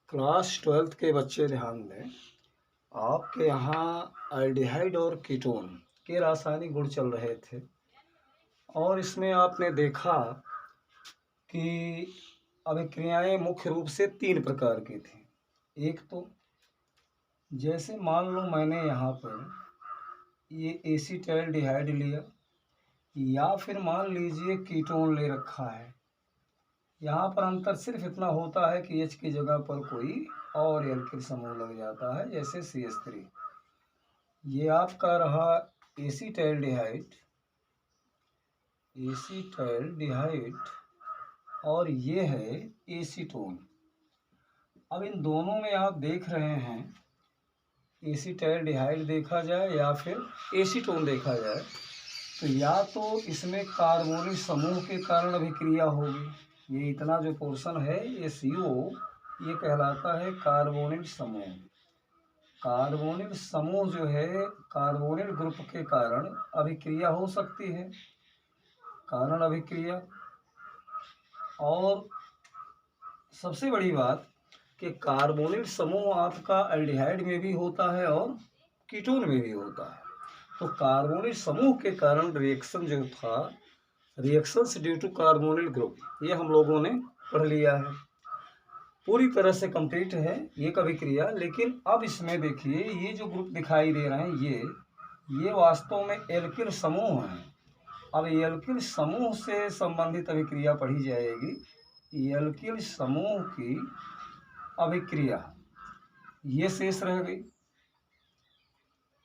Class 12th के बच्चे ध्यान दें। आपके यहाँ एल्डिहाइड और कीटोन के रासायनिक गुण चल रहे थे और इसमें आपने देखा कि अभिक्रियाएं मुख्य रूप से 3 प्रकार की थी। एक तो जैसे मान लो मैंने यहाँ पर ये एसीटैल्डिहाइड लिया या फिर मान लीजिए कीटोन ले रखा है। यहाँ पर अंतर सिर्फ इतना होता है कि H की जगह पर कोई और एल्किल समूह लग जाता है, जैसे CH3। ये आपका रहा एसीटैल्डिहाइड और ये है एसीटोन। अब इन दोनों में आप देख रहे हैं, एसीटैल्डिहाइड देखा जाए या फिर एसीटोन देखा जाए, तो या तो इसमें कार्बोनिल समूह के कारण अभिक्रिया होगी। ये इतना जो पोर्शन है ये CO, ये कहलाता है कार्बोनिल समूह। कार्बोनिल समूह जो है कार्बोनिल ग्रुप के कारण अभिक्रिया हो सकती है, कारण अभिक्रिया। और सबसे बड़ी बात कि कार्बोनिल समूह आपका एल्डिहाइड में भी होता है और कीटोन में भी होता है। तो कार्बोनिल समूह के कारण रिएक्शन जो था, reactions due to carbonyl group, ये हम लोगों ने पढ़ लिया है, पूरी तरह से कंप्लीट है ये अभिक्रिया। लेकिन अब इसमें देखिए ये जो ग्रुप दिखाई दे रहे हैं ये वास्तव में एल्किल समूह हैं। अब एल्किल समूह से संबंधित अभिक्रिया पढ़ी जाएगी। एल्किल समूह की अभिक्रिया ये शेष रह गई।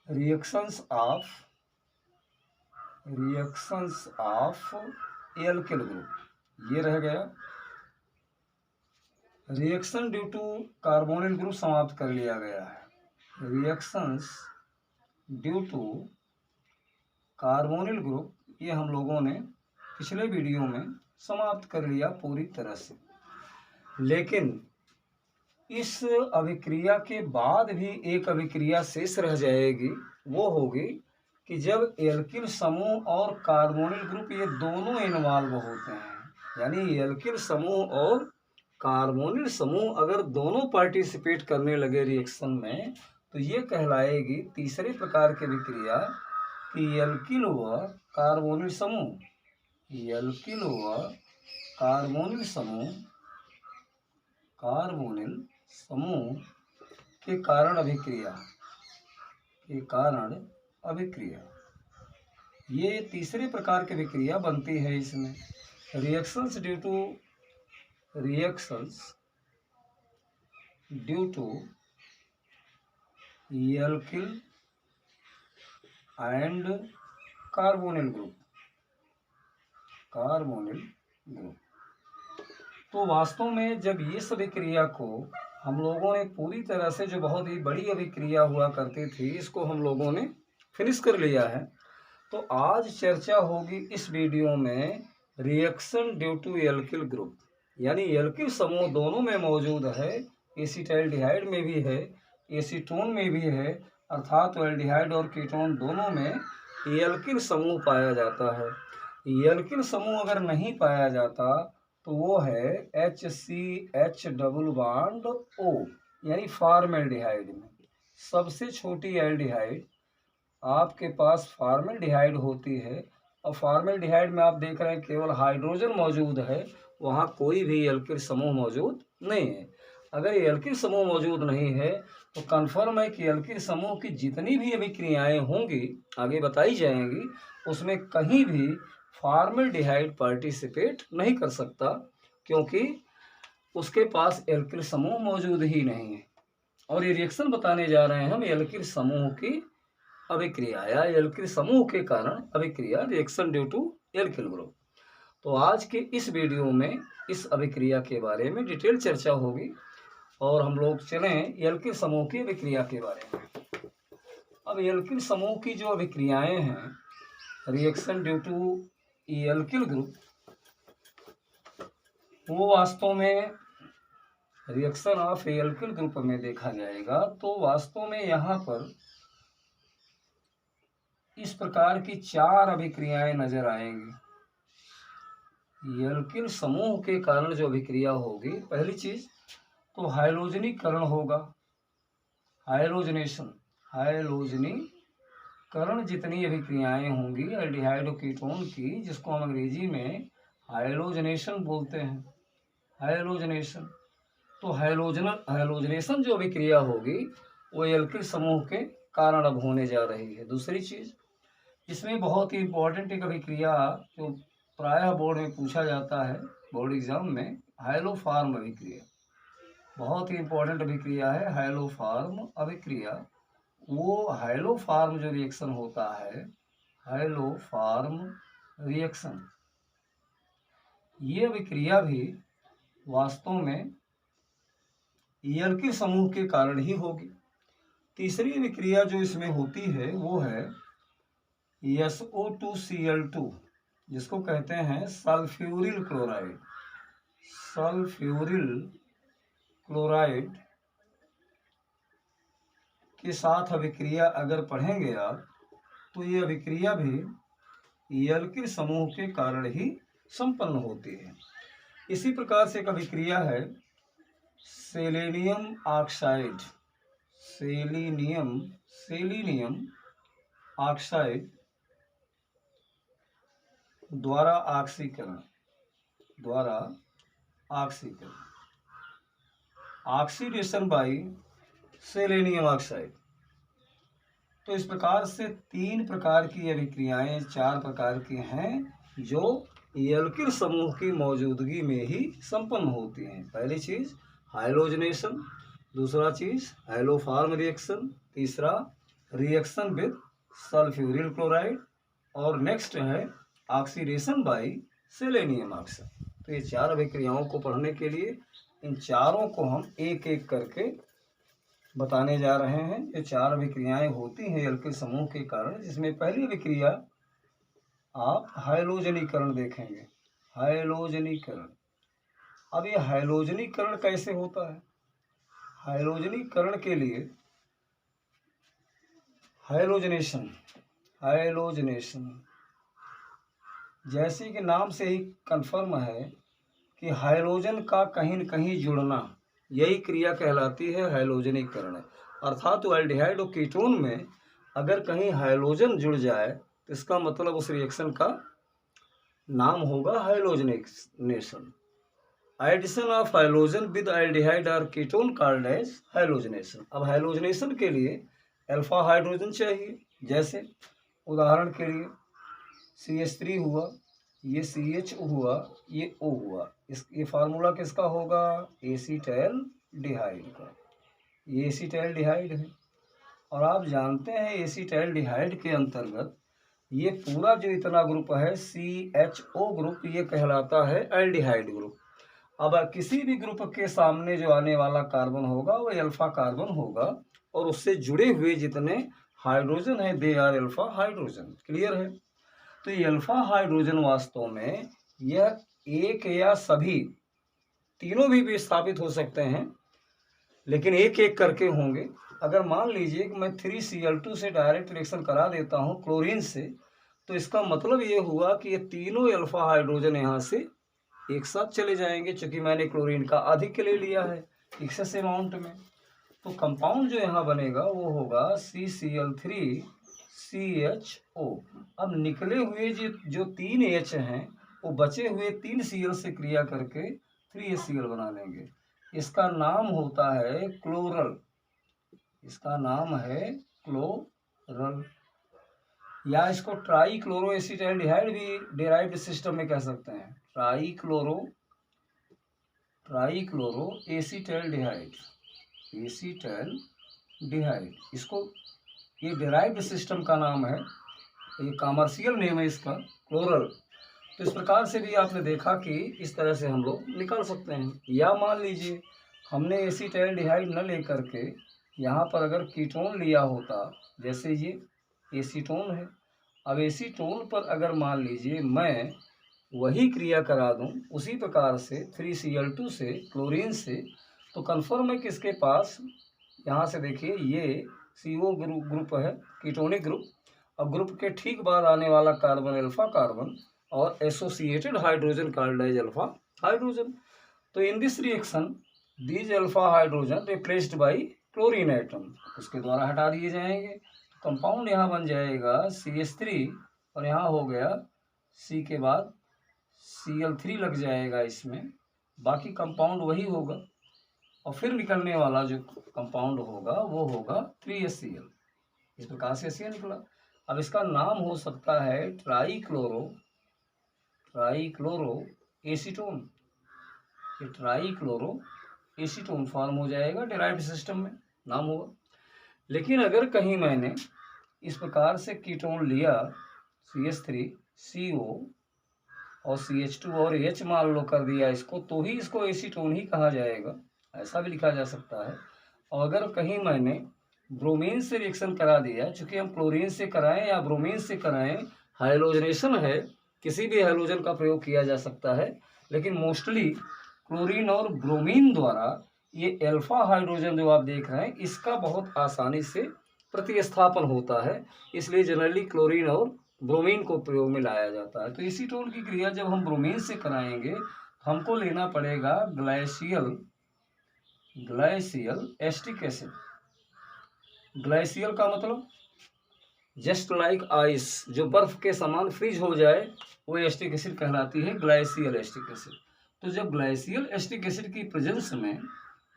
रिएक्शंस ऑफ एल्किल ग्रुप ये रह गया। Reaction due to carbonyl group समाप्त कर लिया गया है। Reactions due to carbonyl group ये हम लोगों ने पिछले वीडियो में समाप्त कर लिया पूरी तरह से। लेकिन इस अभिक्रिया के बाद भी एक अभिक्रिया शेष रह जाएगी। वो होगी कि जब एल्किल समूह और कार्बोनिल ग्रुप ये दोनों इन्वॉल्व होते हैं, यानी एल्किल समूह और कार्बोनिल समूह अगर दोनों पार्टिसिपेट करने लगे रिएक्शन में, तो ये कहलाएगी तीसरे प्रकार की अभिक्रिया कि एल्किल व कार्बोनिल समूह के कारण अभिक्रिया ये तीसरे प्रकार की अभिक्रिया बनती है। इसमें reactions due to alkyl and carbonyl group. तो वास्तव में जब ये सभी क्रिया को हम लोगों ने पूरी तरह से, जो बहुत ही बड़ी अभिक्रिया हुआ करती थी, इसको हम लोगों ने फिनिश कर लिया है। तो आज चर्चा होगी इस वीडियो में reaction due to alkyl group, यानी एल्किल समूह दोनों में मौजूद है, एसीटैल्डिहाइड में भी है, एसीटोन में भी है, अर्थात एल्डिहाइड और कीटोन दोनों में एल्किल समूह पाया जाता है। एल्किल समूह अगर नहीं पाया जाता तो वो है HCH डबल बॉन्ड O, यानी फॉर्मेल्डिहाइड में सबसे छोटी एल्डिहाइड आपके पास फॉर्मेल्डिहाइड होती है। और फॉर्मेल्डिहाइड में आप देख रहे हैं केवल हाइड्रोजन मौजूद है, वहाँ कोई भी एल्किल समूह मौजूद नहीं है। अगर एल्किल समूह मौजूद नहीं है तो कन्फर्म है कि एल्किल समूह की जितनी भी अभिक्रियाएं होंगी आगे बताई जाएंगी, उसमें कहीं भी फॉर्मेल्डिहाइड पार्टिसिपेट नहीं कर सकता, क्योंकि उसके पास एल्किल समूह मौजूद ही नहीं है। और ये रिएक्शन बताने जा रहे हैं हम एल्किल समूह की अभिक्रिया या एल्किल समूह के कारण अभिक्रिया, reaction due to alkyl group. तो आज के इस वीडियो में इस अभिक्रिया के बारे में डिटेल चर्चा होगी और हम लोग चलें एल्किल समूह की अभिक्रिया के बारे में। अब एल्किल समूह की जो अभिक्रियाएं हैं, reaction due to alkyl group, वो वास्तव में रिएक्शन ऑफ एल्किल ग्रुप में देखा जाएगा तो वास्तव में यहाँ पर इस प्रकार की 4 अभिक्रियाएं नजर आएंगी। एल्किल समूह के कारण जो अभिक्रिया होगी, पहली चीज तो हाइलोजनीकरण होगा, हाइलोजनेशन, हाइलोजनीकरण जितनी अभिक्रियाएं होंगी एल्डिहाइड और कीटोन की, जिसको हम अंग्रेजी में हाइलोजनेशन बोलते हैं, हाइलोजनेशन। तो हाइलोजनेशन जो अभिक्रिया होगी वो एल्किल समूह के कारण अब होने जा रही है। दूसरी चीज इसमें बहुत ही इंपॉर्टेंट एक अभिक्रिया जो प्रायः बोर्ड में पूछा जाता है, बोर्ड एग्जाम में, हाइलोफार्म अभिक्रिया, बहुत ही इंपॉर्टेंट अभिक्रिया है हाइलोफार्म अभिक्रिया। वो हाइलोफार्म जो रिएक्शन होता है, हाइलोफार्म रिएक्शन, ये अभिक्रिया भी वास्तव में एल्किल समूह के कारण ही होगी। तीसरी अभिक्रिया जो इसमें होती है वो है SO2Cl2, जिसको कहते हैं सल्फ्यूरिल क्लोराइड। सल्फ्यूरिल क्लोराइड के साथ अभिक्रिया अगर पढ़ेंगे आप तो ये अभिक्रिया भी एल्किल समूह के कारण ही संपन्न होती है। इसी प्रकार से एक अभिक्रिया है सेलेनियम ऑक्साइड, सेलेनियम ऑक्साइड द्वारा ऑक्सीकरण, ऑक्सीडेशन बाई सेलेनियम ऑक्साइड। तो इस प्रकार से 3 प्रकार की अभिक्रियाएं, 4 प्रकार की हैं जो एल्किल समूह की मौजूदगी में ही संपन्न होती हैं। पहली चीज हाइलोजनेशन, दूसरा चीज हाइलोफार्म रिएक्शन, तीसरा रिएक्शन विद सल्फ्यूरिल क्लोराइड, और नेक्स्ट है ऑक्सीडेशन बाई सेलेनियम ऑक्साइड। तो ये 4 अभिक्रियाओं को पढ़ने के लिए इन चारों को हम एक एक करके बताने जा रहे हैं। ये 4 अभिक्रियाएं होती हैं एल्किल समूह के कारण, जिसमें पहली अभिक्रिया आप हाइलोजनीकरण देखेंगे, हाइलोजनीकरण। अब ये हाइलोजनीकरण कैसे होता है? हाइलोजनीकरण के लिए हाइलोजनेशन, जैसे कि नाम से ही कन्फर्म है कि हाइलोजन का कहीं न कहीं जुड़ना, यही क्रिया कहलाती है हाइलोजनीकरण। अर्थात तो एल्डिहाइड और कीटोन में अगर कहीं हाइलोजन जुड़ जाए तो इसका मतलब उस रिएक्शन का नाम होगा halogenation. Addition of halogen with aldehyde और कीटोन कॉल्ड एज हाइलोजनेशन। अब हाइलोजनेशन के लिए अल्फा हाइड्रोजन चाहिए, जैसे उदाहरण के लिए CH3 हुआ, ये CH हुआ, ये O हुआ, ये फार्मूला किसका होगा? एसीटैल्डिहाइड का। ये एसीटैल्डिहाइड है और आप जानते हैं एसीटैल्डिहाइड के अंतर्गत ये पूरा जो इतना ग्रुप है CHO ग्रुप, ये कहलाता है एल्डिहाइड ग्रुप। अब किसी भी ग्रुप के सामने जो आने वाला कार्बन होगा वो अल्फा कार्बन होगा और उससे जुड़े हुए जितने हाइड्रोजन है they are alpha hydrogen. Clear है? तो ये अल्फा हाइड्रोजन वास्तव में यह एक या सभी तीनों भी विस्थापित हो सकते हैं, लेकिन एक एक करके होंगे। अगर मान लीजिए कि मैं 3Cl2 से डायरेक्ट रिएक्शन करा देता हूँ क्लोरीन से, तो इसका मतलब ये हुआ कि ये तीनों अल्फा हाइड्रोजन यहाँ से एक साथ चले जाएंगे, चूंकि मैंने क्लोरीन का अधिक ले लिया है एक्सेस अमाउंट में। तो कंपाउंड जो यहाँ बनेगा वो होगा CCl3CHO। अब निकले हुए जो 3 H हैं वो बचे हुए 3 Cl से क्रिया करके 3HCl बना लेंगे। इसका नाम होता है क्लोरल, इसका नाम है क्लोरल, या इसको ट्राई क्लोरो एसिटैल्डिहाइड भी डेराइव्ड सिस्टम में कह सकते हैं। ट्राई क्लोरो एसिटैल्डिहाइड, इसको, ये डेराइव्ड सिस्टम का नाम है, ये कमर्शियल नेम है इसका क्लोरल। तो इस प्रकार से भी आपने देखा कि इस तरह से हम लोग निकाल सकते हैं। या मान लीजिए हमने एसिटैल्डिहाइड न लेकर के यहाँ पर अगर कीटोन लिया होता, जैसे ये एसीटोन है। अब एसीटोन पर अगर मान लीजिए मैं वही क्रिया करा दूं उसी प्रकार से 3Cl2 से क्लोरीन से, तो कन्फर्म है कि इसके पास यहाँ से देखिए ये CO ग्रुप है, कीटोनिक ग्रुप। अब ग्रुप के ठीक बाद आने वाला कार्बन अल्फा कार्बन और associated hydrogen called as alpha hydrogen. तो in this reaction these alpha hydrogen replaced by chlorine atom, उसके द्वारा हटा दिए जाएंगे। कंपाउंड यहाँ बन जाएगा CH3 और यहाँ हो गया C के बाद Cl3 लग जाएगा इसमें, बाकी कंपाउंड वही होगा और फिर निकलने वाला जो कंपाउंड होगा वो होगा 3HCl। इस प्रकार से HCl निकला। अब इसका नाम हो सकता है ट्राईक्लोरो एसीटोन। ये ट्राईक्लोरो एसीटोन फॉर्म हो जाएगा, डेराइव्ड सिस्टम में नाम होगा। लेकिन अगर कहीं मैंने इस प्रकार से कीटोन लिया CH3 CO और CH2 और H मान लो कर दिया इसको, तो ही इसको एसीटोन ही कहा जाएगा, ऐसा भी लिखा जा सकता है। और अगर कहीं मैंने ब्रोमीन से रिएक्शन करा दिया, चूंकि हम क्लोरीन से कराएं या ब्रोमीन से कराएं, हाइलोजनेशन है, किसी भी हाइलोजन का प्रयोग किया जा सकता है, लेकिन मोस्टली क्लोरीन और ब्रोमीन द्वारा ये अल्फा हाइड्रोजन जो आप देख रहे हैं इसका बहुत आसानी से प्रतिस्थापन होता है, इसलिए जनरली क्लोरीन और ब्रोमीन को प्रयोग में लाया जाता है। तो एसीटोन की क्रिया जब हम ब्रोमीन से कराएंगे हमको लेना पड़ेगा ग्लाइसियल एस्टिक एसिड। ग्लाइसियल का मतलब जस्ट लाइक आइस, जो बर्फ के समान फ्रीज हो जाए वो एस्टिक एसिड कहलाती है, ग्लाइसियल एस्टिक एसिड। तो जब ग्लाइसियल एस्टिक एसिड की प्रेजेंस में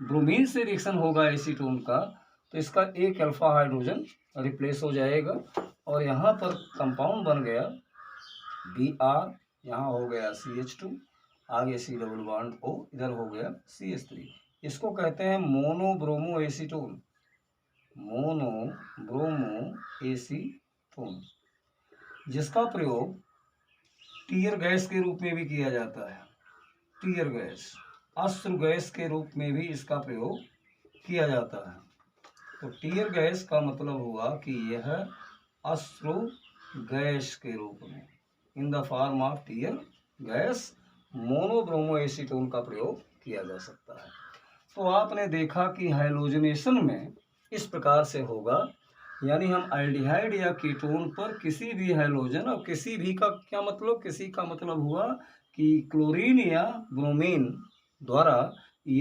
ब्रोमीन से रिएक्शन होगा एसीटोन का, तो इसका एक अल्फा हाइड्रोजन रिप्लेस हो जाएगा और यहाँ पर कंपाउंड बन गया Br, यहाँ हो गया CH2, आगे C डबल बॉन्ड O, इधर हो गया CH3। इसको कहते हैं मोनोब्रोमो एसीटोन, मोनोब्रोमो एसीटोन, जिसका प्रयोग टीयर गैस के रूप में भी किया जाता है। टीयर गैस, अश्रु गैस के रूप में भी इसका प्रयोग किया जाता है। तो टीयर गैस का मतलब हुआ कि यह अश्रु गैस के रूप में, in the form of tear gas, monobromo acetone का प्रयोग किया जा सकता है। तो आपने देखा कि हाइलोजनेशन में इस प्रकार से होगा, यानी हम एल्डिहाइड या कीटोन पर किसी भी हाइलोजन, और किसी भी का क्या मतलब, किसी का मतलब हुआ कि क्लोरीन या ब्रोमीन द्वारा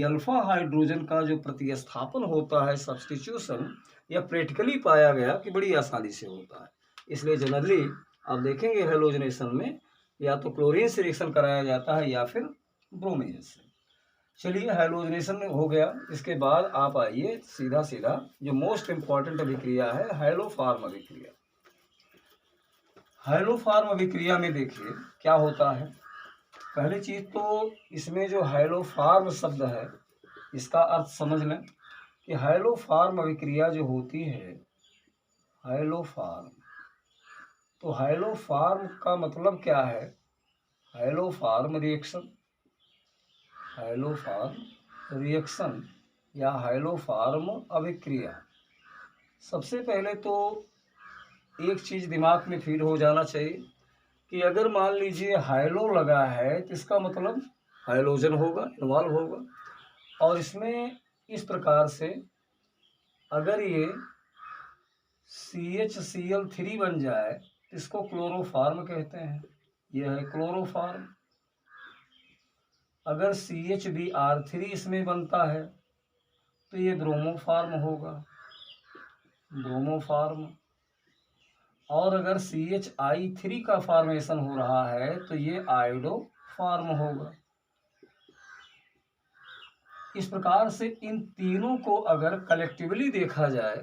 अल्फा हाइड्रोजन का जो प्रतिस्थापन होता है, सब्स्टिट्यूशन, या प्रैक्टिकली पाया गया कि बड़ी आसानी से होता है। इसलिए जनरली आप देखेंगे हेलोजनेशन में या तो क्लोरीन से रिएक्शन कराया जाता है या फिर ब्रोमीन से। चलिए हेलोजनेशन हो गया, इसके बाद आप आइए सीधा सीधा जो मोस्ट इम्पॉर्टेंट अभिक्रिया है, हाइलोफॉर्म अभिक्रिया। हाइलोफॉर्म अभिक्रिया में देखिए क्या होता है। पहली चीज तो इसमें जो हाइलोफॉर्म शब्द है इसका अर्थ समझ लें कि हाइलोफॉर्म अभिक्रिया जो होती है, हाइलोफॉर्म, तो हाइलोफॉर्म का मतलब क्या है? हाइलोफॉर्म रिएक्शन, हाइलोफॉर्म रिएक्शन या हाइलोफॉर्म अभिक्रिया। सबसे पहले तो एक चीज दिमाग में फीड हो जाना चाहिए कि अगर मान लीजिए हाइलो लगा है तो इसका मतलब हाइलोजन होगा, इन्वॉल्व होगा। और इसमें इस प्रकार से अगर ये CHCl3 बन जाए तो इसको क्लोरोफॉर्म कहते हैं, यह है क्लोरोफॉर्म। अगर CHBr3 इसमें बनता है तो ये ब्रोमोफॉर्म होगा, ब्रोमोफॉर्म। और अगर CHI3 का फॉर्मेशन हो रहा है तो ये आयोडोफॉर्म होगा। इस प्रकार से इन तीनों को अगर कलेक्टिवली देखा जाए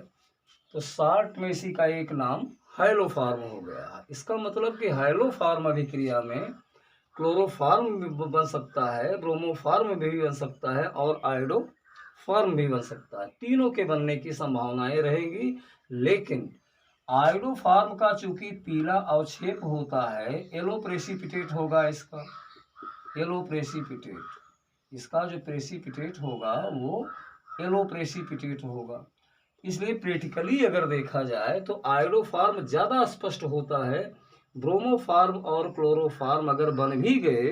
तो शॉर्ट में इसी का एक नाम हाइलोफॉर्म हो गया। इसका मतलब कि हाइलोफॉर्म अभिक्रिया में क्लोरोफॉर्म भी बन सकता है, ब्रोमोफॉर्म भी बन सकता है और आयोडोफॉर्म भी बन सकता है। तीनों के बनने की संभावनाएं रहेंगी, लेकिन आयोडोफॉर्म का चूंकि पीला अवक्षेप होता है, येलो प्रेसिपिटेट होगा इसका, येलो प्रेसिपिटेट, इसका जो प्रेसिपिटेट होगा वो येलो प्रेसिपिटेट होगा। इसलिए प्रैक्टिकली अगर देखा जाए तो आयोडोफॉर्म ज़्यादा स्पष्ट होता है। ब्रोमोफॉर्म और क्लोरोफॉर्म अगर बन भी गए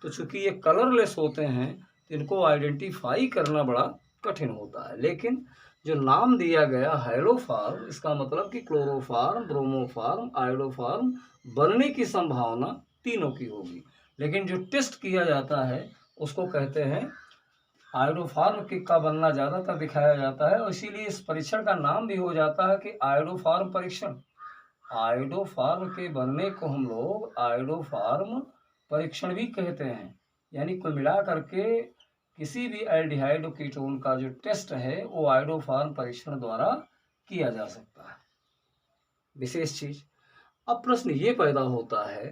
तो चूंकि ये कलरलेस होते हैं तो इनको आइडेंटिफाई करना बड़ा कठिन होता है। लेकिन जो नाम दिया गया हाइलोफॉर्म, इसका मतलब कि क्लोरोफॉर्म, ब्रोमोफॉर्म, आयोडोफॉर्म बनने की संभावना तीनों की होगी। लेकिन जो टेस्ट किया जाता है उसको कहते हैं आयोडोफार्म का बनना ज़्यादातर दिखाया जाता है और इसीलिए इस परीक्षण का नाम भी हो जाता है कि आयोडोफार्म परीक्षण। आयोडोफार्म के बनने को हम लोग आयोडोफार्म परीक्षण भी कहते हैं। यानी कुल मिला करके किसी भी एल्डिहाइड कीटोन का जो टेस्ट है वो आयोडोफार्म परीक्षण द्वारा किया जा सकता है। विशेष चीज, अब प्रश्न ये पैदा होता है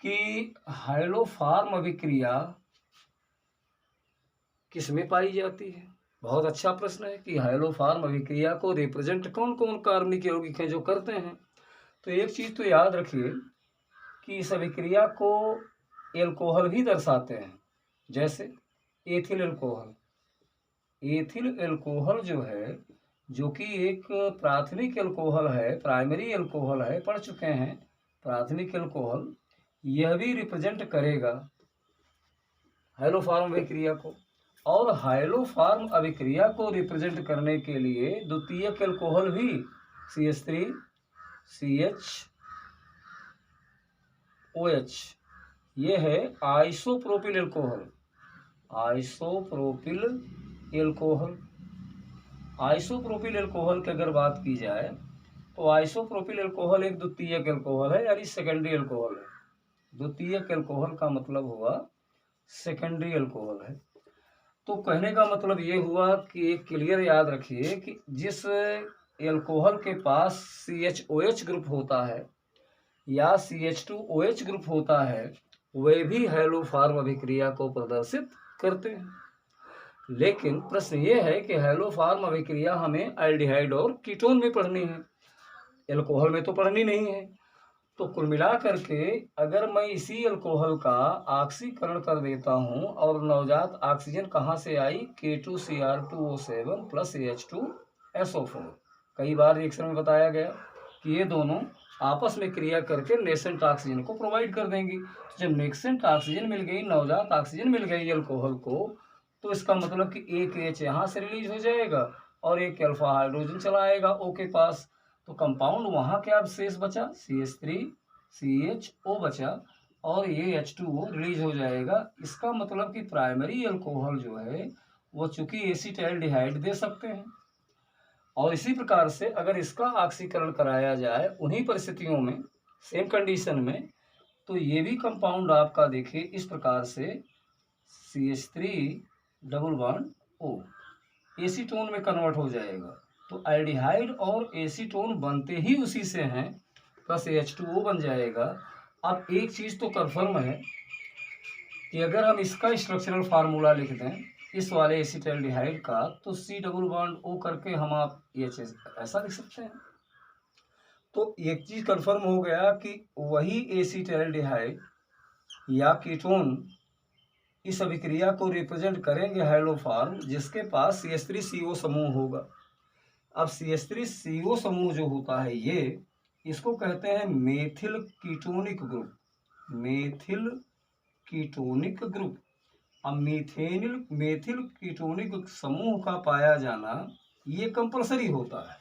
कि हाइलोफार्म अभिक्रिया किस में पाई जाती है। बहुत अच्छा प्रश्न है कि हाइलोफार्म अभिक्रिया को रिप्रेजेंट कौन कौन कार्बनिक यौगिक हैं जो करते हैं। तो एक चीज तो याद रखिए कि इस अभिक्रिया को एल्कोहल भी दर्शाते हैं, जैसे एथिल एल्कोहल। एथिल एल्कोहल जो है, जो कि एक प्राथमिक एल्कोहल है, प्राइमरी एल्कोहल है, पढ़ चुके हैं प्राथमिक एल्कोहल, यह भी रिप्रेजेंट करेगा हाइलोफार्म अभिक्रिया को। और हाइलोफार्म अभिक्रिया को रिप्रेजेंट करने के लिए द्वितीयक एल्कोहल भी CH3 CHOH, ये है isopropyl alcohol. Isopropyl alcohol, isopropyl alcohol की अगर बात की जाए तो आइसोप्रोपिल एल्कोहल एक द्वितीयक एल्कोहल है, यानी सेकेंडरी एल्कोहल है। द्वितीयक एल्कोहल का मतलब हुआ सेकेंडरी एल्कोहल है। तो कहने का मतलब ये हुआ कि एक क्लियर याद रखिए कि जिस एल्कोहल के पास CHOH ग्रुप होता है या CH2OH ग्रुप होता है, वे भी हाइलोफार्म अभिक्रिया को प्रदर्शित करते हैं। लेकिन प्रश्न ये है कि हाइलोफार्म अभिक्रिया हमें एल्डिहाइड और कीटोन में पढ़नी है, एल्कोहल में तो पढ़नी नहीं है। तो कुल मिला करके अगर मैं इसी अल्कोहल का ऑक्सीकरण कर देता हूं और नवजात ऑक्सीजन कहाँ से आई, K2Cr2O7 प्लस H2SO4। कई बार रिएक्शन में बताया गया कि ये दोनों आपस में क्रिया करके नेसेंट ऑक्सीजन को प्रोवाइड कर देंगी। तो जब नेसेंट ऑक्सीजन मिल गई, नवजात ऑक्सीजन मिल गई अल्कोहल को, तो इसका मतलब कि एक H यहाँ से रिलीज हो जाएगा और एक अल्फा हाइड्रोजन चला आएगा O के पास। तो कंपाउंड वहाँ क्या शेष बचा, CH3CHO बचा और ये H2O रिलीज हो जाएगा। इसका मतलब कि प्राइमरी अल्कोहल जो है वो चूंकि एसिटाल्डिहाइड दे सकते हैं। और इसी प्रकार से अगर इसका ऑक्सीकरण कराया जाए उन्हीं परिस्थितियों में, सेम कंडीशन में, तो ये भी कंपाउंड आपका देखिए इस प्रकार से CH3 double bond O acetone में कन्वर्ट हो जाएगा। तो एल्डिहाइड और एसीटोन बनते ही उसी से हैं, प्लस H2O बन जाएगा। अब एक चीज़ तो कन्फर्म है कि अगर हम इसका स्ट्रक्चरल फार्मूला लिख दें इस वाले एसिटाल्डिहाइड का, तो C डबल बॉन्ड O करके हम आप H ऐसा लिख सकते हैं। तो एक चीज़ कन्फर्म हो गया कि वही एसिटाल्डिहाइड या कीटोन इस अभिक्रिया को रिप्रेजेंट करेंगे हाइलोफार्म, जिसके पास CH3CO समूह होगा। अब CH3CO समूह जो होता है ये, इसको कहते हैं methyl ketonic group. Methyl ketonic group. अब मेथिल कीटोनिक समूह का पाया जाना ये कंपलसरी होता है।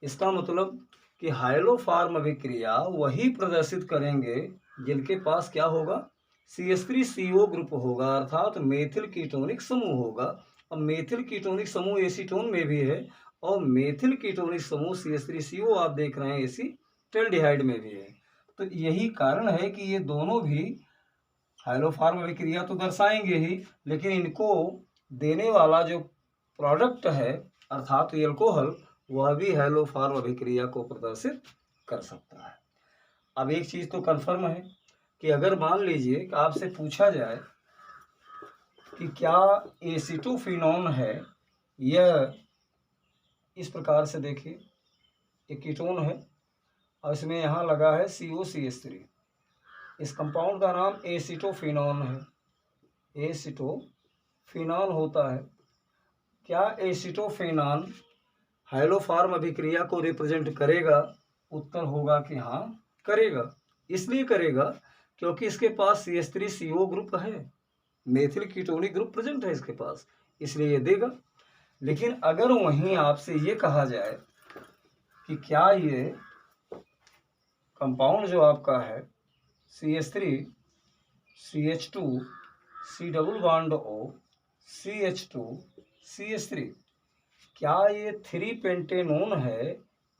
इसका मतलब कि हाइलोफार्म अभिक्रिया वही प्रदर्शित करेंगे जिनके पास क्या होगा, CH3CO ग्रुप होगा, अर्थात मेथिल कीटोनिक समूह होगा। अब मेथिल कीटोनिक समूह एसीटोन में भी है और मेथिल कीटोनिक समूह CH3CO आप देख रहे हैं एसिटाल्डिहाइड में भी है। तो यही कारण है कि ये दोनों भी हाइलोफार्म अभिक्रिया तो दर्शाएंगे ही, लेकिन इनको देने वाला जो प्रोडक्ट है अर्थात एल्कोहल, वह भी हाइलोफार्म अभिक्रिया को प्रदर्शित कर सकता है। अब एक चीज़ तो कन्फर्म है कि अगर मान लीजिए कि आपसे पूछा जाए कि क्या एसिटोफिनोन है, यह इस प्रकार से देखिए एक कीटोन है और इसमें यहाँ लगा है COCH3। इस कंपाउंड का नाम एसिटोफिनोन है, एसिटोफिनोन होता है। क्या एसिटोफिनोन हाइलोफार्म अभिक्रिया को रिप्रेजेंट करेगा? उत्तर होगा कि हाँ करेगा। इसलिए करेगा क्योंकि इसके पास CH3CO ग्रुप है, मेथिल कीटोनिक ग्रुप प्रेजेंट है इसके पास, इसलिए ये देगा। लेकिन अगर वहीं आपसे ये कहा जाए कि क्या ये कंपाउंड जो आपका है CH3 CH2 C double bond O CH2CH3, क्या ये 3 पेंटेनोन है?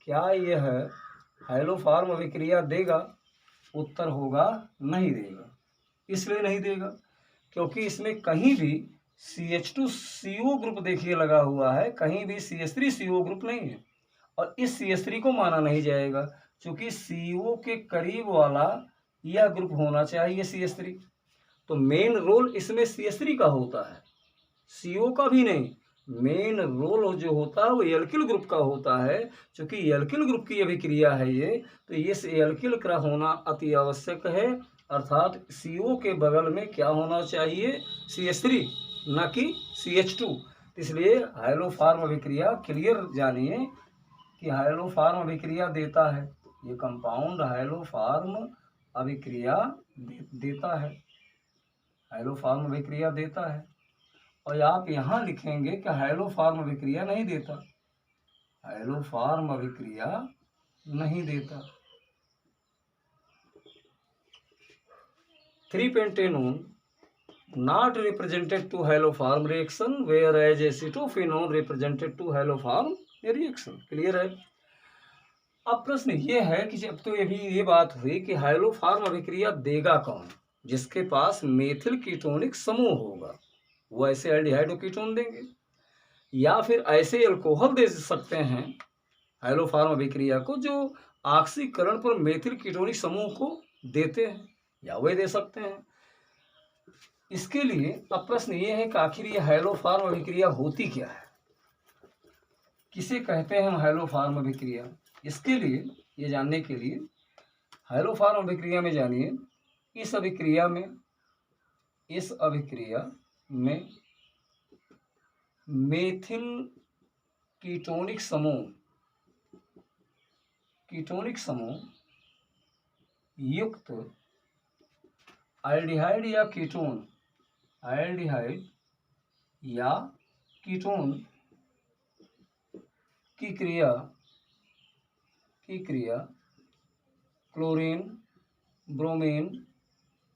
क्या यह हाइलोफॉर्म अभिक्रिया देगा? उत्तर होगा नहीं देगा। इसलिए नहीं देगा क्योंकि इसमें कहीं भी CH2CO ग्रुप देखिए लगा हुआ है, कहीं भी CH3CO ग्रुप नहीं है और इस CH3 को माना नहीं जाएगा क्योंकि CO के करीब वाला यह ग्रुप होना चाहिए CH3। तो मेन रोल इसमें CH3 का होता है, CO का भी नहीं। मेन रोल जो होता है वो एल्किल ग्रुप का होता है, क्योंकि एल्किल ग्रुप की अभिक्रिया है ये, तो ये एल्किल का होना अति आवश्यक है। अर्थात CO के बगल में क्या होना चाहिए? CH3, न कि CH2। इसलिए हाइलोफॉर्म अभिक्रिया क्लियर जानिए कि हाइलोफॉर्म अभिक्रिया देता है, ये कंपाउंड हाइलोफॉर्म अभिक्रिया देता है, हाइलोफॉर्म अभिक्रिया देता है। और आप यहाँ लिखेंगे कि हाइलोफॉर्म अभिक्रिया नहीं देता, हाइलोफॉर्म अभिक्रिया नहीं देता। 3-pentanone not represented to haloform reaction whereas acetophenone represented to haloform reaction। Clear है? अब प्रश्न ये है कि जब तो ये बात हुई कि हाइलोफॉर्म अभिक्रिया देगा कौन? जिसके पास मेथिल कीटोनिक समूह होगा, वो ऐसे एल्डिहाइड कीटोन देंगे या फिर ऐसे अल्कोहल दे सकते हैं हाइलोफॉर्म अभिक्रिया को जो ऑक्सीकरण पर मेथिल कीटोनिक समूह को देते हैं, या वे दे सकते हैं। इसके लिए अब प्रश्न ये है कि आखिर ये हाइलोफॉर्म अभिक्रिया होती क्या है, किसे कहते हैं हम हाइलोफॉर्म अभिक्रिया? इसके लिए ये जानने के लिए हाइलोफॉर्म अभिक्रिया में जानिए, इस अभिक्रिया में मेथिल कीटोनिक समूह युक्त एल्डिहाइड या कीटोन की क्रिया क्लोरीन, ब्रोमीन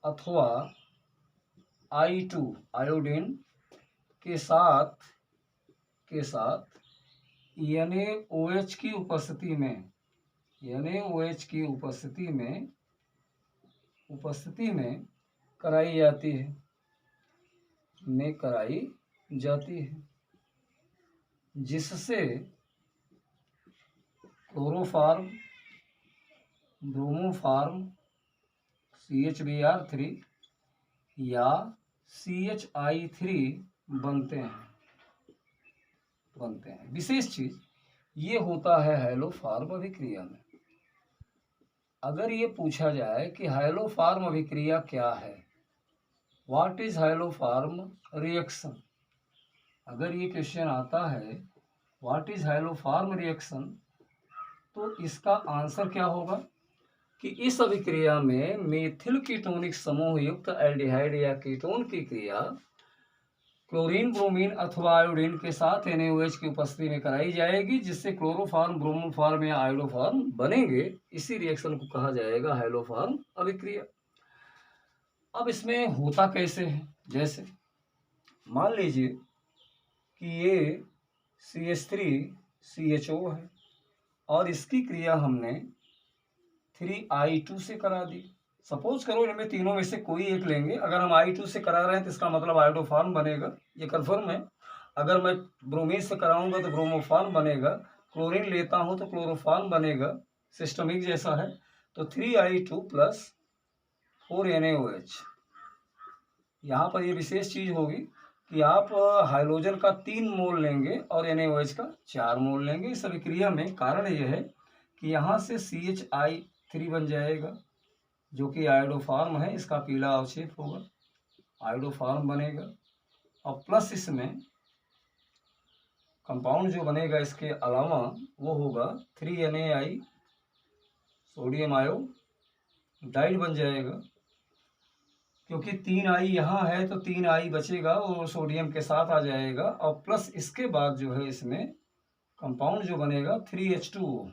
अथवा I2 आयोडीन के साथ NaOH की उपस्थिति में कराई जाती है, जिससे क्लोरोफॉर्म, ब्रोमोफॉर्म CHBr3 या CHI3 बनते हैं। विशेष चीज ये होता है हाइलोफॉर्म अभिक्रिया में। अगर ये पूछा जाए कि हाइलोफॉर्म अभिक्रिया क्या है, व्हाट इज हाइलोफॉर्म रिएक्शन, अगर ये क्वेश्चन आता है व्हाट इज हाइलोफॉर्म रिएक्शन, तो इसका आंसर क्या होगा कि इस अभिक्रिया में मेथिल कीटोनिक समूह युक्त एल्डिहाइड या कीटोन की क्रिया क्लोरीन, ब्रोमीन अथवा आयोडीन के साथ NaOH की उपस्थिति में कराई जाएगी, जिससे क्लोरोफॉर्म, ब्रोमोफॉर्म या आयोडोफॉर्म बनेंगे। इसी रिएक्शन को कहा जाएगा हाइलोफॉर्म अभिक्रिया। अब इसमें होता कैसे है? जैसे मान लीजिए कि ये CH3CHO है और इसकी क्रिया हमने 3I2 से करा दी। सपोज करो इनमें तीनों में से कोई एक लेंगे, अगर हम I2 से करा रहे हैं तो इसका मतलब आयोडोफॉर्म बनेगा, ये कन्फर्म है। अगर मैं ब्रोमीन से कराऊंगा तो ब्रोमोफॉर्म बनेगा, क्लोरीन लेता हूं तो क्लोरोफॉर्म बनेगा, सिस्टमिक जैसा है। तो 3I2 + 4NaOH। यहाँ पर ये विशेष चीज होगी कि आप हाइड्रोजन का 3 मोल लेंगे और NaOH का 4 मोल लेंगे इस अभिक्रिया में। कारण यह है कि यहाँ से CHI3 बन जाएगा जो कि आयोडोफॉर्म है, इसका पीला अवक्षेप होगा, आयोडोफॉर्म बनेगा। और प्लस इसमें कंपाउंड जो बनेगा इसके अलावा वो होगा 3NaI सोडियम आयोडाइड बन जाएगा, क्योंकि 3I यहाँ है तो 3I बचेगा और सोडियम के साथ आ जाएगा। और प्लस इसके बाद जो है इसमें कंपाउंड जो बनेगा 3H2O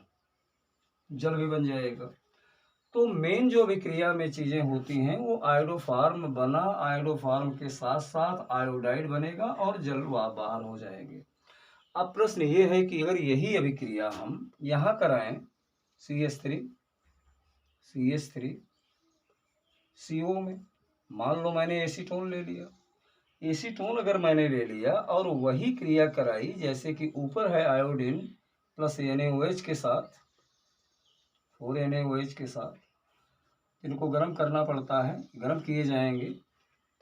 जल भी बन जाएगा। तो मेन जो अभिक्रिया में चीज़ें होती हैं वो आयोडोफार्म बना, आयोडोफार्म के साथ साथ आयोडाइड बनेगा और जल बाहर हो जाएंगे। अब प्रश्न ये है कि अगर यही अभिक्रिया हम यहाँ कराएं CH3 CO में, मान लो मैंने एसीटोन ले लिया, एसीटोन अगर मैंने ले लिया और वही क्रिया कराई, जैसे कि ऊपर है आयोडीन प्लस NaOH के साथ, 4 NaOH के साथ, इनको गर्म करना पड़ता है, गर्म किए जाएंगे,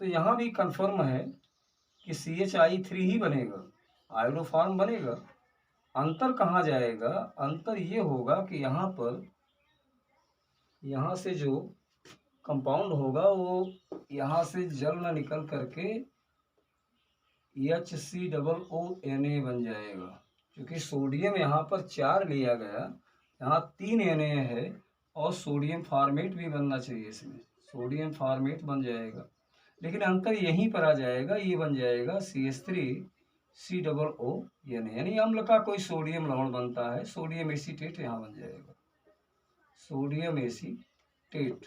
तो यहाँ भी कंफर्म है कि CHI3 ही बनेगा, आयोडोफार्म बनेगा। अंतर कहाँ जाएगा? अंतर ये होगा कि यहाँ पर, यहाँ से जो कंपाउंड होगा वो यहाँ से जल न निकल करके HCOONA बन जाएगा, क्योंकि सोडियम यहाँ पर 4 लिया गया, यहाँ 3 Na है और सोडियम फार्मेट भी बनना चाहिए, इसमें सोडियम फार्मेट बन जाएगा, लेकिन अंतर यहीं पर आ जाएगा, ये बन जाएगा CH3COONA, यानी अम्ल का कोई सोडियम लवण बनता है, सोडियम एसीटेट यहाँ बन जाएगा, सोडियम एसीटेट,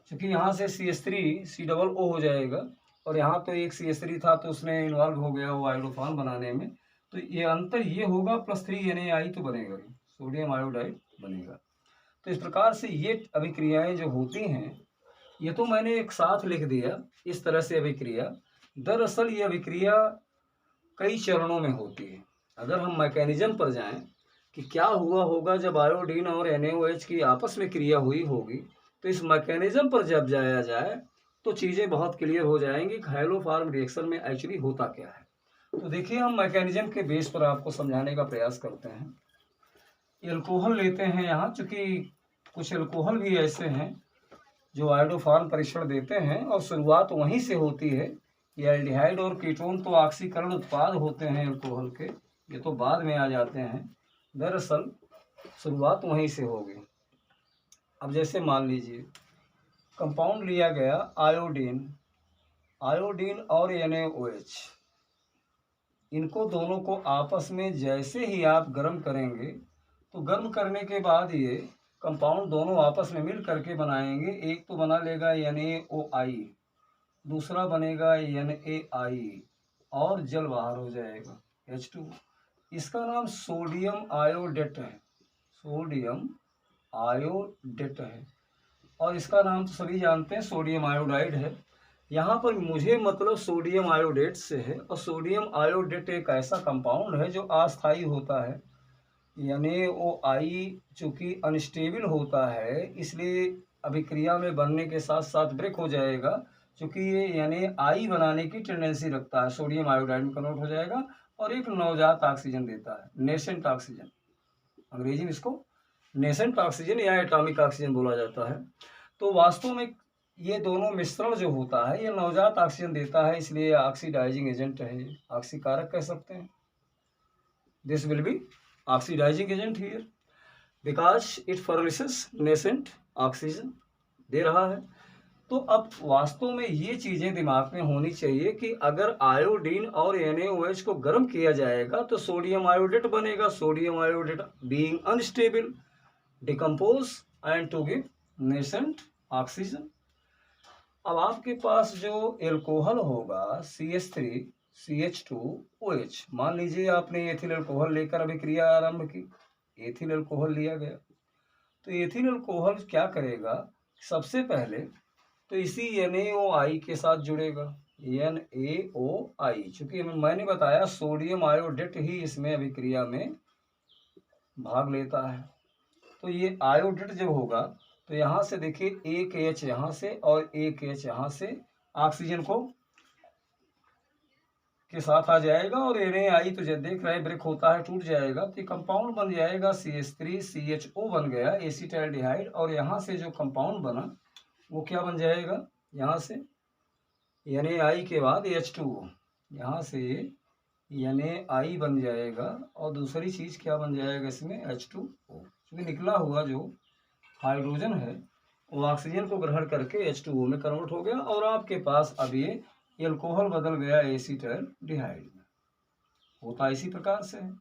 क्योंकि यहाँ से CH3COO हो जाएगा और यहाँ तो एक CH3 था तो उसमें इन्वॉल्व हो गया वो आयोडोफार्म बनाने में, तो ये अंतर ये होगा, प्लस 3 NaI तो बनेगा, सोडियम आयोडाइड बनेगा। तो इस प्रकार से ये अभिक्रियाएं जो होती हैं, ये तो मैंने एक साथ लिख दिया इस तरह से अभिक्रिया। दरअसल ये अभिक्रिया कई चरणों में होती है। अगर हम मैकेनिज्म पर जाएं कि क्या हुआ होगा जब आयोडीन और NaOH की आपस में क्रिया हुई होगी, तो इस मैकेनिज्म पर जब जाया जाए तो चीज़ें बहुत क्लियर हो जाएंगी कि हाइलोफार्म रिएक्शन में एक्चुअली होता क्या है। तो देखिए, हम मैकेनिज्म के बेस पर आपको समझाने का प्रयास करते हैं। एल्कोहल लेते हैं यहाँ, चूँकि कुछ एल्कोहल भी ऐसे हैं जो आयोडोफार्म परीक्षण देते हैं और शुरुआत वहीं से होती है। ये एल्डिहाइड और कीटोन तो ऑक्सीकरण उत्पाद होते हैं एल्कोहल के, ये तो बाद में आ जाते हैं, दरअसल शुरुआत वहीं से होगी। अब जैसे मान लीजिए कंपाउंड लिया गया आयोडीन और NaOH, इनको दोनों को आपस में जैसे ही आप गर्म करेंगे, तो गर्म करने के बाद ये कंपाउंड दोनों आपस में मिल करके बनाएंगे, एक तो बना लेगा NaOI, दूसरा बनेगा NaI और जल बाहर हो जाएगा H2। इसका नाम सोडियम आयोडेट है, सोडियम आयोडेट है, और इसका नाम तो सभी जानते हैं सोडियम आयोडाइड है। यहाँ पर मुझे मतलब सोडियम आयोडेट से है, और सोडियम आयोडेट एक ऐसा कंपाउंड है जो अस्थायी होता है, NaOI चूँकि अनस्टेबल होता है, इसलिए अभिक्रिया में बनने के साथ साथ ब्रेक हो जाएगा, चूँकि ये NaI बनाने की टेंडेंसी रखता है, सोडियम आयोडाइड में कन्वर्ट हो जाएगा और एक नवजात ऑक्सीजन देता है, नेसेंट ऑक्सीजन, अंग्रेजी में इसको नेसेंट ऑक्सीजन या एटॉमिक ऑक्सीजन बोला जाता है। तो वास्तव में ये दोनों मिश्रण जो होता है ये नवजात ऑक्सीजन देता है, इसलिए ऑक्सीडाइजिंग एजेंट है, ऑक्सीकारक कह सकते हैं। This will be oxidising agent here because it furnishes nascent oxygen, दे रहा है। तो अब वास्तव में ये चीज़ें दिमाग में होनी चाहिए कि अगर आयोडीन और NaOH को गर्म किया जाएगा तो सोडियम आयोडेट बनेगा, sodium iodate being unstable decompose and to give nascent oxygen. अब आपके पास जो एल्कोहल होगा CH3CH2OH, मान लीजिए आपने एथिल एल्कोहल लेकर अभिक्रिया आरंभ की, एथिल एल्कोहल लिया गया, तो एथिल एल्कोहल क्या करेगा, सबसे पहले तो इसी NaOI के साथ जुड़ेगा, NaOI, चूँकि मैंने बताया सोडियम आयोडेट ही इसमें अभिक्रिया में भाग लेता है। तो ये आयोडेट जब होगा तो यहाँ से देखिए एक H यहाँ से और एक H यहाँ से ऑक्सीजन को के साथ आ जाएगा, और NaI तो जब देख रहे हैं ब्रेक होता है, टूट जाएगा, तो ये कंपाउंड बन जाएगा CH3CHO बन गया एसीटाइलडिहाइड, और यहाँ से जो कंपाउंड बना वो क्या बन जाएगा, यहाँ से NaI के बाद H2O, यहाँ से NaI बन जाएगा, और दूसरी चीज़ क्या बन जाएगा इसमें H2O, क्योंकि निकला हुआ जो हाइड्रोजन है वो ऑक्सीजन को ग्रहण करके H2O में कन्वर्ट हो गया, और आपके पास अब ये एल्कोहल बदल गया एसीटाइलडिहाइड में। होता इसी प्रकार से है।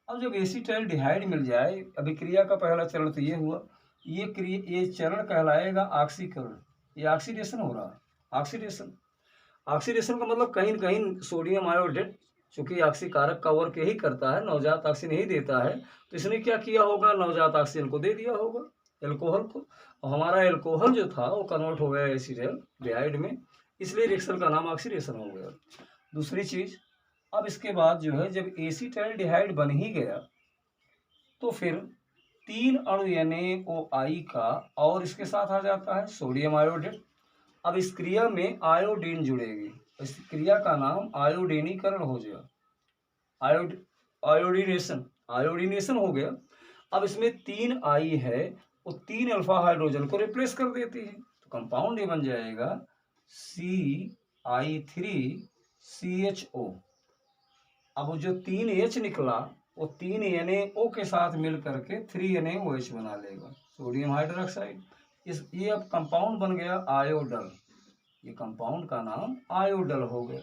अब जब एसीटाइलडिहाइड मिल जाए, अभिक्रिया का पहला चरण तो ये हुआ, ये चरण कहलाएगा ऑक्सीकरण। ये ऑक्सीडेशन हो रहा है। ऑक्सीडेशन का मतलब कहीं न कहीं सोडियम आयोडेट, चूंकि ऑक्सीकारक का वर्क यही करता है, नवजात ऑक्सीजन ही देता है, तो इसने क्या किया होगा, नवजात ऑक्सीजन को दे दिया होगा, एल्कोहल को। और हमारा एल्कोहल जो था वो कन्वर्ट हो गया एसिटाल्डिहाइड में, इसलिए रिएक्शन का नाम ऑक्सीडेशन हो गया। दूसरी चीज, अब इसके बाद जो है जब एसिटाल्डिहाइड बन ही गया तो फिर 3 अणु NaOI का और इसके साथ आ जाता है सोडियम आयोडेट। अब इस क्रिया में आयोडीन जुड़ेगी, इस क्रिया का नाम आयोडीनीकरण हो गया, आयोडीनेशन हो गया। अब इसमें 3 आई है, वो 3 अल्फा हाइड्रोजन को रिप्लेस कर देती है, तो कंपाउंड ये बन जाएगा CI3CHO। अब जो 3H निकला वो 3 NaO के साथ मिल करके 3NaOH बना लेगा, सोडियम हाइड्रोक्साइड। ये अब कंपाउंड बन गया आयोडल, ये कंपाउंड का नाम आयोडल हो गया।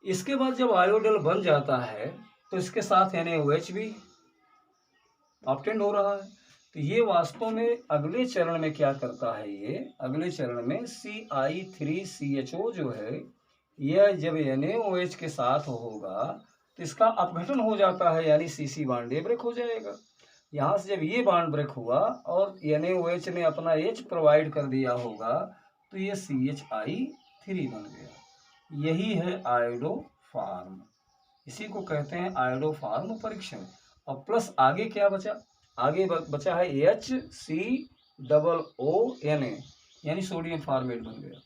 इसके बाद जब आयोडल बन जाता है तो इसके साथ NaOH भी ऑब्टेंड हो रहा है। तो ये वास्तव में अगले चरण में क्या करता है, ये अगले चरण में CI3CHO जो है, यह जब NaOH के साथ होगा तो इसका अपघटन हो जाता है, यानी CC बांड ये ब्रेक हो जाएगा। यहाँ से जब ये बांड ब्रेक हुआ और NaOH ने अपना H प्रोवाइड कर दिया होगा तो ये CHI3 बन गया। यही है आयोडोफार्म, इसी को कहते हैं आयोडोफार्म परीक्षण। और प्लस आगे क्या बचा, आगे बचा है HCOONA, यानी सोडियम फॉर्मेट बन गया।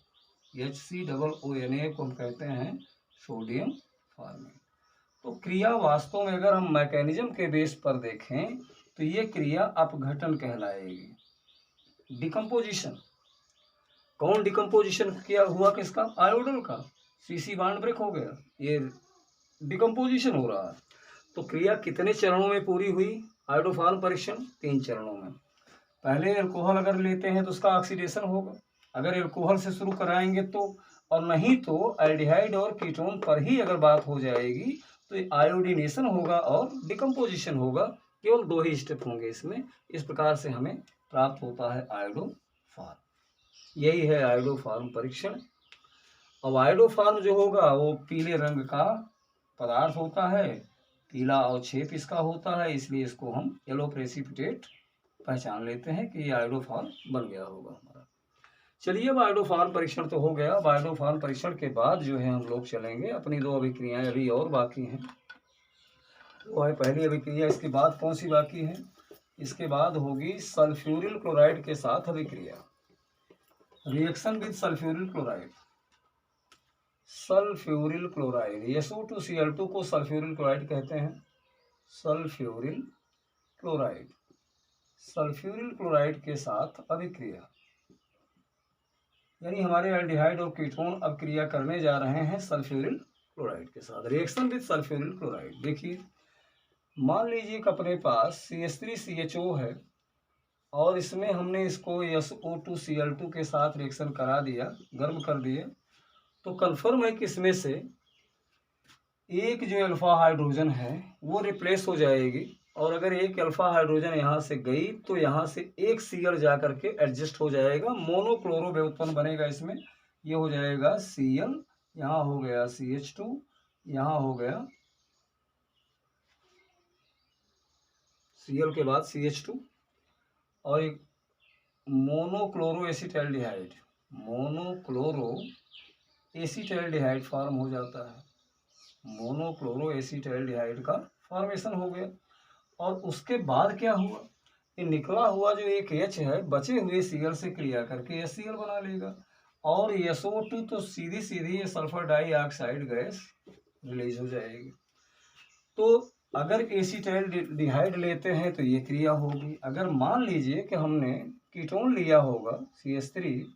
HCOONA को हम कहते हैं सोडियम फॉर्मेट। तो क्रिया वास्तव में अगर हम मैकेनिज्म के बेस पर देखें तो ये क्रिया अपघटन कहलाएगी। डिकम्पोजिशन, कौन डिकम्पोजिशन किया हुआ किसका, आयोडल का, CC बांड ब्रेक हो गया, ये डिकम्पोजिशन हो रहा है। तो क्रिया कितने चरणों में पूरी हुई, आयोडोफार्म परीक्षण 3 चरणों में। पहले एल्कोहल अगर लेते हैं तो उसका ऑक्सीडेशन होगा, अगर एल्कोहल से शुरू कराएंगे तो, और नहीं तो एल्डिहाइड और कीटोन पर ही अगर बात हो जाएगी तो आयोडीनेशन होगा और डिकम्पोजिशन होगा। केवल 2 ही स्टेप होंगे इसमें। इस प्रकार से हमें प्राप्त होता है आयोडोफार्म। यही है आयोडोफार्म परीक्षण। अब आयोडोफार्म जो होगा वो पीले रंग का पदार्थ होता है, पीला और छेप इसका होता है, इसलिए इसको हम येलो प्रेसिपिटेट पहचान लेते हैं कि ये आयोडोफार्म बन गया होगा हमारा। चलिए, अब आयोडोफार्म परीक्षण तो हो गया। अब आयोडोफार्म परीक्षण के बाद जो है हम लोग चलेंगे, अपनी 2 अभिक्रियाएं अभी और बाकी हैं। वो है पहली अभिक्रिया, इसके बाद कौन सी बाकी है, इसके बाद होगी सल्फ्यूरिल क्लोराइड के साथ अभिक्रिया, reaction with sulphuryl chloride. Sulphuryl chloride, SO2Cl2 को सल्फ्यूरिल क्लोराइड कहते हैं। सल्फ्यूरिल क्लोराइड, सल्फ्यूरिल क्लोराइड के साथ अभिक्रिया, यानी हमारे एल्डिहाइड और कीटोन अब क्रिया करने जा रहे हैं सल्फ्यूरिल क्लोराइड के साथ। रिएक्शन विद सल्फ्यूरिल क्लोराइड, देखिए मान लीजिए कि अपने पास CH3CHO है और इसमें हमने इसको SO2Cl2 के साथ रिएक्शन करा दिया, गर्म कर दिया, तो कन्फर्म है कि इसमें से एक जो अल्फा हाइड्रोजन है वो रिप्लेस हो जाएगी, और अगर एक अल्फा हाइड्रोजन यहाँ से गई तो यहाँ से एक Cl जा करके एडजस्ट हो जाएगा, मोनोक्लोरो व्युत्पन्न बनेगा इसमें। ये हो जाएगा Cl, यहाँ हो गया CH2, यहाँ हो गया Cl के बाद CH2, और एक monochloro acetaldehyde, monochloro acetaldehyde form हो जाता है, मोनोक्लोरो एसिटाल्डिहाइड का फॉर्मेशन हो गया। और उसके बाद क्या हुआ, ये निकला हुआ जो एक H है बचे हुए Cl से क्रिया करके HCl बना लेगा, और SO2 तो सीधी सीधी ये सल्फर डाइऑक्साइड गैस रिलीज हो जाएगी। तो अगर एसिटाल्डिहाइड लेते हैं तो ये क्रिया होगी। अगर मान लीजिए कि हमने कीटोन लिया होगा CH3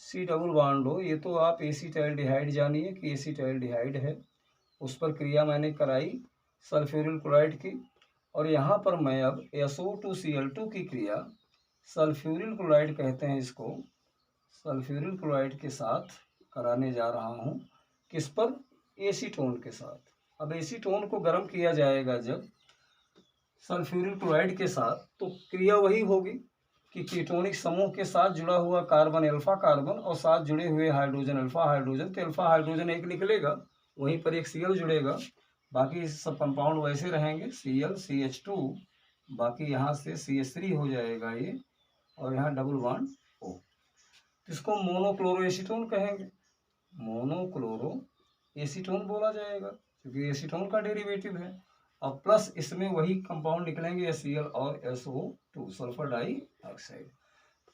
C डबल बॉन्ड हो, ये तो आप एसिटाल्डिहाइड जानिए कि एसिटाल्डिहाइड है, उस पर क्रिया मैंने कराई सल्फ्यूरिल क्लोराइड की, और यहाँ पर मैं अब SO2Cl2 की क्रिया सल्फ्यूरिल क्लोराइड कहते हैं इसको, सल्फ्यूरिल क्लोराइड के साथ कराने जा रहा हूँ। किस पर, एसीटोन के साथ। अब एसीटोन को गर्म किया जाएगा जब, सल्फ्यूरिल क्लोराइड के साथ, तो क्रिया वही होगी कि कीटोनिक समूह के साथ जुड़ा हुआ कार्बन अल्फा कार्बन और साथ जुड़े हुए हाइड्रोजन अल्फा हाइड्रोजन, तो अल्फा हाइड्रोजन एक निकलेगा, वहीं पर एक Cl जुड़ेगा, बाकी सब कंपाउंड वैसे रहेंगे Cl CH2, बाकी यहाँ से CH3 हो जाएगा ये, और यहाँ डबल बॉन्ड O। इसको मोनोक्लोरो एसीटोन कहेंगे, मोनोक्लोरो एसीटोन बोला जाएगा क्योंकि एसीटोन का डेरिवेटिव है। और प्लस इसमें वही कंपाउंड निकलेंगे HCl और SO2 सल्फर डाइऑक्साइड।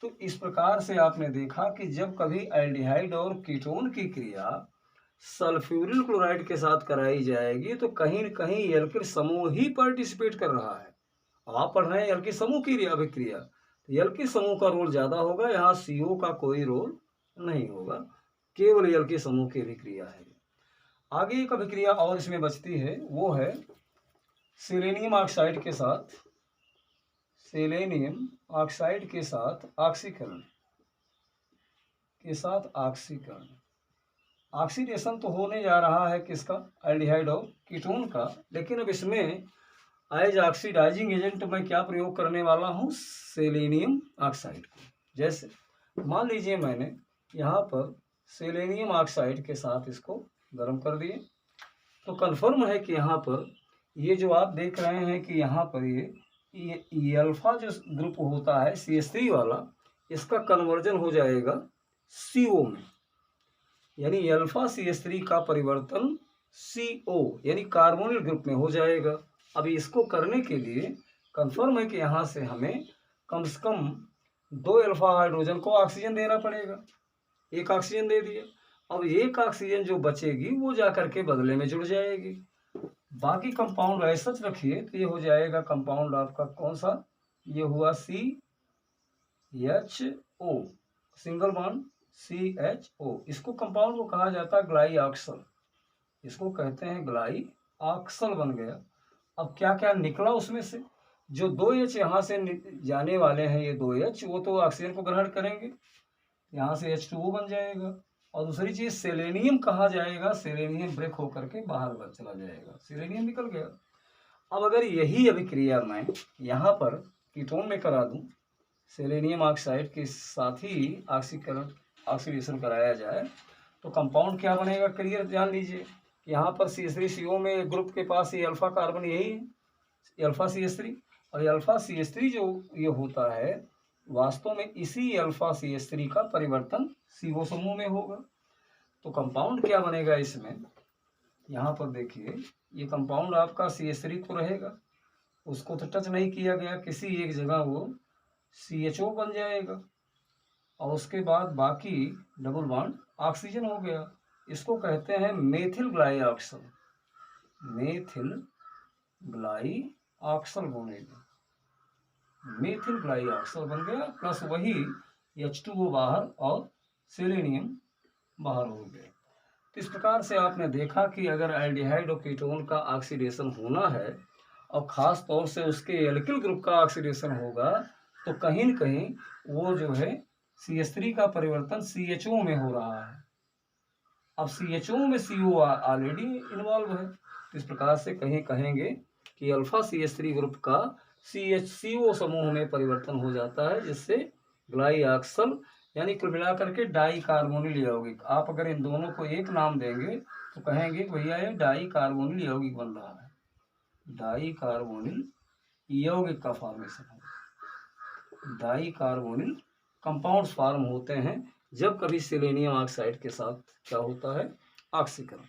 तो इस प्रकार से आपने देखा कि जब कभी एल्डिहाइड और कीटोन की क्रिया सल्फ्यूरिल क्लोराइड के साथ कराई जाएगी तो कहीं न कहीं एल्किल समूह ही पार्टिसिपेट कर रहा है। आप पढ़ रहे हैं एल्किल समूह की अभिक्रिया, तो एल्किल समूह का रोल ज़्यादा होगा, यहाँ CO का कोई रोल नहीं होगा, केवल एल्किल समूह की अभिक्रिया है। आगे एक अभिक्रिया और इसमें बचती है, वो है सेलेनियम ऑक्साइड के साथ, सेलेनियम ऑक्साइड के साथ ऑक्सीकरण, ऑक्सीडेशन तो होने जा रहा है किसका, एल्डिहाइड और कीटोन का, लेकिन अब इसमें एज ऑक्सीडाइजिंग एजेंट मैं क्या प्रयोग करने वाला हूँ, सेलेनियम ऑक्साइड। जैसे मान लीजिए मैंने यहाँ पर सेलेनियम ऑक्साइड के साथ इसको गर्म कर दिए, तो कन्फर्म है कि यहाँ पर ये जो आप देख रहे हैं कि यहाँ पर ये अल्फा जो ग्रुप होता है CH3 वाला, इसका कन्वर्जन हो जाएगा CO में, यानी अल्फा CH3 का परिवर्तन CO यानी कार्बोनिल ग्रुप में हो जाएगा। अभी इसको करने के लिए कन्फर्म है कि यहाँ से हमें कम से कम 2 अल्फा हाइड्रोजन को ऑक्सीजन देना पड़ेगा, एक ऑक्सीजन दे दिया, अब एक ऑक्सीजन जो बचेगी वो जा करके बदले में जुड़ जाएगी। बाकी कंपाउंड ऐसा रखिए तो ये हो जाएगा कंपाउंड आपका कौन सा, ये हुआ CHO सिंगल बॉन्ड CHO, इसको कंपाउंड को कहा जाता है ग्लाइऑक्सल, इसको कहते हैं ग्लाइऑक्सल बन गया। अब क्या क्या निकला उसमें से, जो 2H यहाँ से जाने वाले हैं, ये 2H वो तो ऑक्सीजन को ग्रहण करेंगे, यहाँ से H2O बन जाएगा, और दूसरी चीज सेलेनियम कहा जाएगा, सेलेनियम ब्रेक होकर के बाहर चला जाएगा, सेलेनियम निकल गया। अब अगर यही अभिक्रिया मैं यहाँ पर कीटोन में करा दूं, सेलेनियम ऑक्साइड के साथ ही ऑक्सीडेशन कराया जाए, तो कंपाउंड क्या बनेगा, क्लियर जान लीजिए। यहाँ पर CH3CO में ग्रुप के पास ये अल्फा कार्बन यही है, अल्फा CH3, और अल्फा CH3 जो ये होता है वास्तव में इसी अल्फा CH3 का परिवर्तन CO समूह में होगा। तो कंपाउंड क्या बनेगा इसमें, यहाँ पर देखिए ये कंपाउंड आपका CH3 तो रहेगा, उसको तो टच नहीं किया गया, किसी एक जगह वो CHO बन जाएगा, और उसके बाद बाकी डबल बॉन्ड ऑक्सीजन हो गया। इसको कहते हैं मेथिल ग्लाइऑक्सल, मेथिल ग्लाइऑक्सल बनेगा, मेथिल ग्लाइऑक्सल बन गया, प्लस वही H2O बाहर और सेलेनियम बाहर हो गया। तो इस प्रकार से आपने देखा कि अगर एल्डिहाइड और कीटोन का ऑक्सीडेशन होना है और ख़ास तौर से उसके एल्किल ग्रुप का ऑक्सीडेशन होगा, तो कहीं न कहीं वो जो है CH3 का परिवर्तन CHO में हो रहा है। अब CHO में CO ऑलरेडी इन्वॉल्व है, तो इस प्रकार से कहीं कहेंगे कि अल्फा CH3 ग्रुप का CHCO समूह में परिवर्तन हो जाता है, जिससे ग्लाइऑक्सल यानी कुल मिलाकर के डाई कार्बोनिल यौगिक। आप अगर इन दोनों को एक नाम देंगे तो कहेंगे भैया ये डाई कार्बोनिल यौगिक बन रहा है, डाई कार्बोनिल यौगिक का फॉर्मेशन है, डाई कार्बोनिल कंपाउंड्स फॉर्म होते हैं जब कभी सेलेनियम ऑक्साइड के साथ क्या होता है, ऑक्सीकरण।